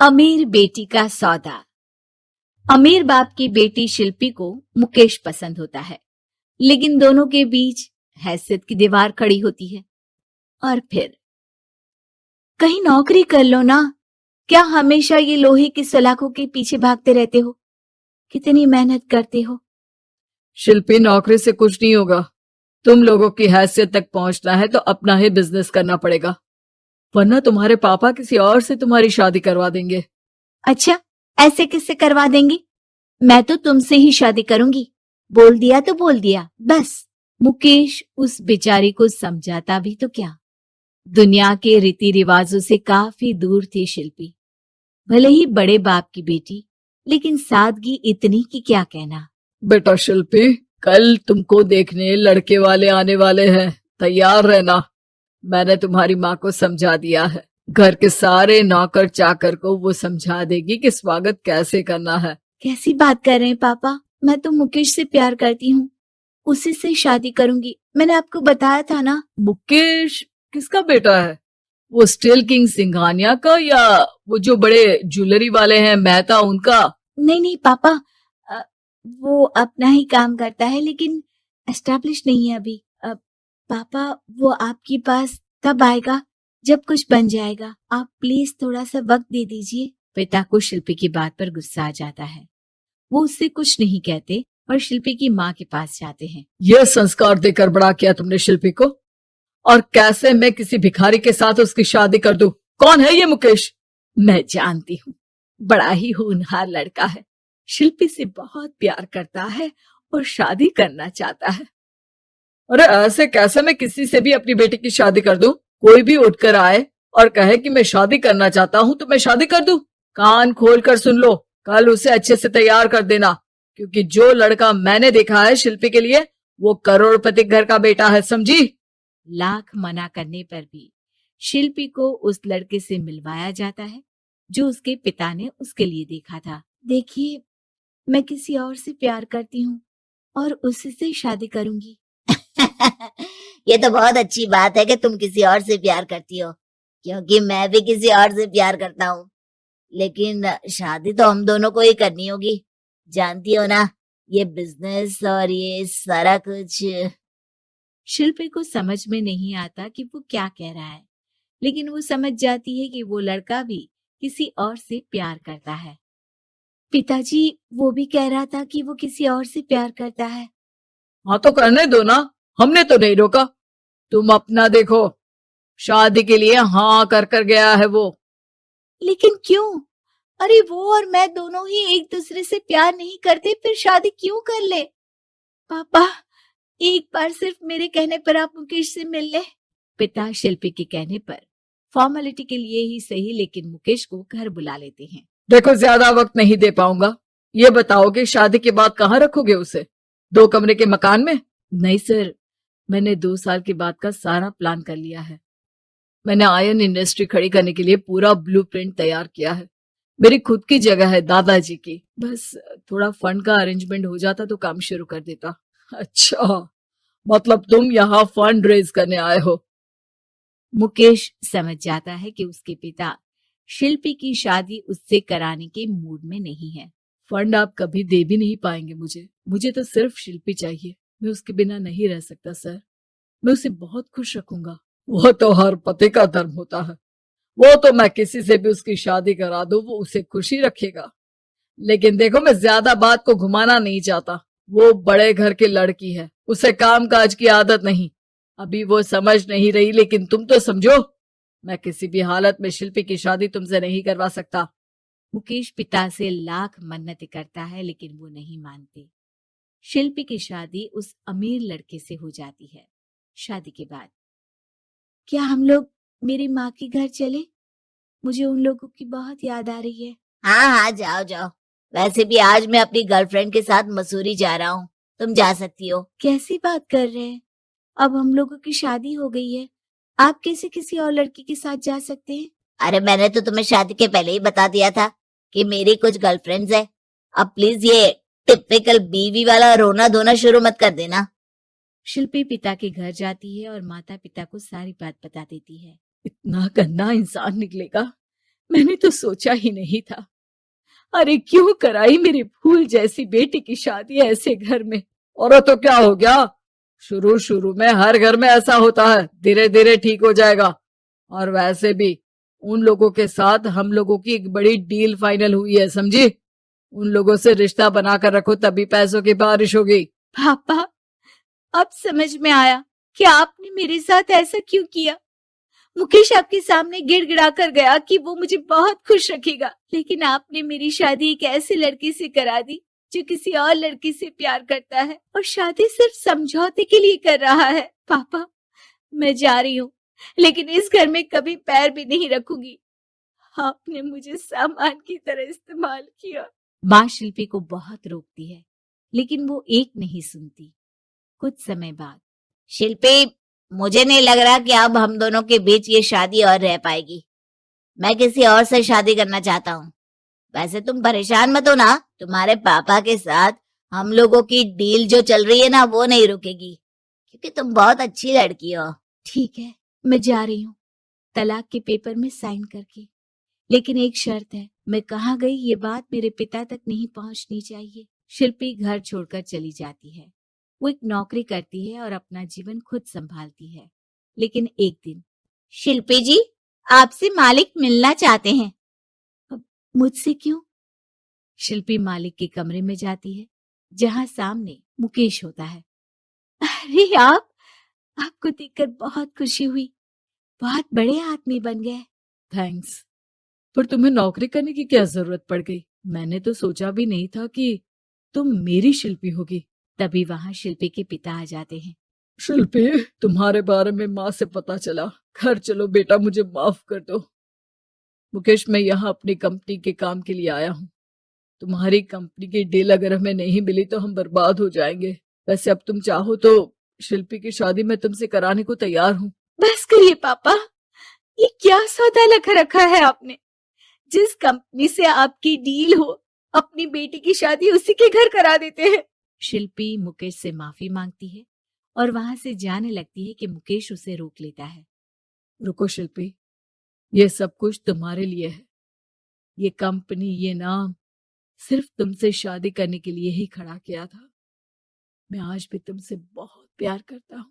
अमीर बेटी का सौदा। अमीर बाप की बेटी शिल्पी को मुकेश पसंद होता है, लेकिन दोनों के बीच हैसियत की दीवार खड़ी होती है। और फिर कहीं नौकरी कर लो ना, क्या हमेशा ये लोहे की सलाखों के पीछे भागते रहते हो? कितनी मेहनत करते हो। शिल्पी, नौकरी से कुछ नहीं होगा। तुम लोगों की हैसियत तक पहुंचना है तो अपना ही बिजनेस करना पड़ेगा, वरना तुम्हारे पापा किसी और से तुम्हारी शादी करवा देंगे। अच्छा, ऐसे किससे करवा देंगे? मैं तो तुमसे ही शादी करूंगी। बोल दिया तो बोल दिया, बस। मुकेश उस बेचारी को समझाता भी तो क्या। दुनिया के रीति रिवाजों से काफी दूर थी शिल्पी। भले ही बड़े बाप की बेटी, लेकिन सादगी इतनी कि क्या कहना। बेटा शिल्पी, कल तुमको देखने लड़के वाले आने वाले हैं, तैयार रहना। मैंने तुम्हारी माँ को समझा दिया है। घर के सारे नौकर चाकर को वो समझा देगी कि स्वागत कैसे करना है। कैसी बात कर रहे हैं पापा? मैं तो मुकेश से प्यार करती हूँ, उसी से शादी करूंगी। मैंने आपको बताया था ना। मुकेश किसका बेटा है? वो स्टील किंग सिंघानिया का, या वो जो बड़े ज्वेलरी वाले हैं मेहता, उनका? नहीं नहीं पापा, वो अपना ही काम करता है, लेकिन एस्टेब्लिश नहीं है अभी। पापा, वो आपके पास तब आएगा जब कुछ बन जाएगा। आप प्लीज थोड़ा सा वक्त दे दीजिए। पिता को शिल्पी की बात पर गुस्सा आ जाता है। वो उससे कुछ नहीं कहते और शिल्पी की माँ के पास जाते हैं। यह संस्कार देकर बड़ा किया तुमने शिल्पी को, और कैसे मैं किसी भिखारी के साथ उसकी शादी कर दूं? कौन है ये मुकेश? मैं जानती हूँ, बड़ा ही होनहार लड़का है। शिल्पी से बहुत प्यार करता है और शादी करना चाहता है। अरे ऐसे कैसे मैं किसी से भी अपनी बेटी की शादी कर दूं? कोई भी उठकर आए और कहे कि मैं शादी करना चाहता हूं तो मैं शादी कर दूं? कान खोल कर सुन लो, कल उसे अच्छे से तैयार कर देना, क्योंकि जो लड़का मैंने देखा है शिल्पी के लिए, वो करोड़पति घर का बेटा है, समझी? लाख मना करने पर भी शिल्पी को उस लड़के से मिलवाया जाता है जो उसके पिता ने उसके लिए देखा था। देखिए, मैं किसी और से प्यार करती हूँ और उसी से शादी करूंगी। ये तो बहुत अच्छी बात है कि तुम किसी और से प्यार करती हो, क्योंकि मैं भी किसी और से प्यार करता हूँ। लेकिन शादी तो हम दोनों को ही करनी होगी, जानती हो ना, ये बिजनेस और ये सारा कुछ। शिल्पी को समझ में नहीं आता कि वो क्या कह रहा है, लेकिन वो समझ जाती है कि वो लड़का भी किसी और से प्यार करता है। पिताजी, वो भी कह रहा था कि वो किसी और से प्यार करता है। हाँ तो करने दो ना, हमने तो नहीं रोका। तुम अपना देखो, शादी के लिए हाँ कर गया है वो। लेकिन क्यों? अरे वो और मैं दोनों ही एक दूसरे से प्यार नहीं करते, फिर शादी क्यों कर ले? पापा, एक बार सिर्फ मेरे कहने पर आप मुकेश से मिल ले। पिता शिल्पी के कहने पर फॉर्मेलिटी के लिए ही सही, लेकिन मुकेश को घर बुला लेते हैं। देखो, ज्यादा वक्त नहीं दे पाऊंगा। ये बताओ कि शादी के बाद कहाँ रखोगे उसे? 2 कमरे के मकान में? नहीं सर, मैंने 2 साल के बाद का सारा प्लान कर लिया है। मैंने आयरन इंडस्ट्री खड़ी करने के लिए पूरा ब्लूप्रिंट तैयार किया है। मेरी खुद की जगह है दादाजी की, बस थोड़ा फंड का अरेंजमेंट हो जाता तो काम शुरू कर देता। अच्छा, मतलब तुम यहाँ फंड रेज करने आए हो? मुकेश समझ जाता है कि उसके पिता शिल्पी की शादी उससे कराने के मूड में नहीं है। फंड आप कभी दे भी नहीं पाएंगे मुझे तो सिर्फ शिल्पी चाहिए। मैं उसके बिना नहीं रह सकता सर। मैं उसे बहुत खुश रखूंगा। वो तो हर पति का धर्म होता है। वो तो मैं किसी से भी उसकी शादी करा दूं, वो उसे खुशी रखेगा। लेकिन देखो, मैं ज्यादा बात को घुमाना नहीं चाहता। वो बड़े घर की लड़की है, उसे काम काज की आदत नहीं। अभी वो समझ नहीं रही, लेकिन तुम तो समझो। मैं किसी भी हालत में शिल्पी की शादी तुमसे नहीं करवा सकता। मुकेश पिता से लाख मन्नतें करता है, लेकिन वो नहीं मानते। शिल्पी की शादी उस अमीर लड़के से हो जाती है। शादी के बाद क्या हम लोग मेरी माँ के घर चले? मुझे उन लोगों की बहुत याद आ रही है। हाँ हाँ, जाओ जाओ। वैसे भी आज मैं अपनी गर्लफ्रेंड के साथ मसूरी जा रहा हूँ, तुम जा सकती हो। कैसी बात कर रहे हैं? अब हम लोगों की शादी हो गई है, आप कैसे किसी और लड़की के साथ जा सकते हैं? अरे मैंने तो तुम्हें शादी के पहले ही बता दिया था कि मेरी कुछ गर्लफ्रेंड्स है। अब प्लीज ये टिपिकल बीवी वाला रोना धोना शुरू मत कर देना। शिल्पी पिता के घर जाती है और माता पिता को सारी बात बता देती है। इतना गंदा इंसान निकलेगा, मैंने तो सोचा ही नहीं था। अरे क्यों कराई मेरी फूल जैसी बेटी की शादी ऐसे घर में। और तो क्या हो गया, शुरू शुरू में हर घर में ऐसा होता है, धीरे धीरे ठीक हो जाएगा। और वैसे भी उन लोगों के साथ हम लोगों की एक बड़ी डील फाइनल हुई है, समझी। उन लोगों से रिश्ता बनाकर रखो, तभी पैसों की बारिश होगी। पापा, अब समझ में आया कि आपने मेरे साथ ऐसा क्यों किया। मुकेश आपके सामने गिड़गिड़ा कर गया कि वो मुझे बहुत खुश रखेगा, लेकिन आपने मेरी शादी एक ऐसे लड़के से करा दी जो किसी और लड़की से प्यार करता है और शादी सिर्फ समझौते के लिए कर रहा है। पापा, मैं जा रही हूँ, लेकिन इस घर में कभी पैर भी नहीं रखूंगी। आपने मुझे सामान की तरह इस्तेमाल किया। माँ शिल्पी को बहुत रोकती है, लेकिन वो एक नहीं सुनती। कुछ समय बाद, शिल्पी, मुझे नहीं लग रहा कि अब हम दोनों के बीच ये शादी और रह पाएगी। मैं किसी और से शादी करना चाहता हूँ। वैसे तुम परेशान मत हो ना, तुम्हारे पापा के साथ हम लोगों की डील जो चल रही है ना, वो नहीं रुकेगी, क्योंकि तुम बहुत अच्छी लड़की हो। ठीक है, मैं जा रही हूँ, तलाक के पेपर में साइन करके। लेकिन एक शर्त है, मैं कहाँ गई ये बात मेरे पिता तक नहीं पहुंचनी चाहिए। शिल्पी घर छोड़कर चली जाती है। वो एक नौकरी करती है और अपना जीवन खुद संभालती है। लेकिन एक दिन, शिल्पी जी, आपसे मालिक मिलना चाहते हैं। मुझसे क्यों? शिल्पी मालिक के कमरे में जाती है, जहां सामने मुकेश होता है। अरे आपको देखकर बहुत खुशी हुई, बहुत बड़े आदमी बन गए। थैंक्स, पर तुम्हें नौकरी करने की क्या जरूरत पड़ गई। मैंने तो सोचा भी नहीं था कि तुम मेरी शिल्पी होगी। तभी वहां शिल्पी के पिता आ जाते हैं। शिल्पी, तुम्हारे बारे में माँ से पता चला। घर चलो बेटा, मुझे माफ कर दो। मुकेश, मैं यहाँ अपनी कंपनी के काम के लिए आया हूँ। तुम्हारी कंपनी की डील अगर हमें नहीं मिली तो हम बर्बाद हो जाएंगे। वैसे अब तुम चाहो तो शिल्पी की शादी मैं तुमसे कराने को तैयार हूँ। बस करिए पापा, ये क्या सौदा लगा रखा है आपने। जिस कंपनी से आपकी डील हो, अपनी बेटी की शादी उसी के घर करा देते हैं। शिल्पी मुकेश से माफी मांगती है और वहां से जाने लगती है कि मुकेश उसे रोक लेता है। रुको शिल्पी, ये सब कुछ तुम्हारे लिए है। ये कंपनी, ये नाम सिर्फ तुमसे शादी करने के लिए ही खड़ा किया था। मैं आज भी तुमसे बहुत प्यार करता हूँ।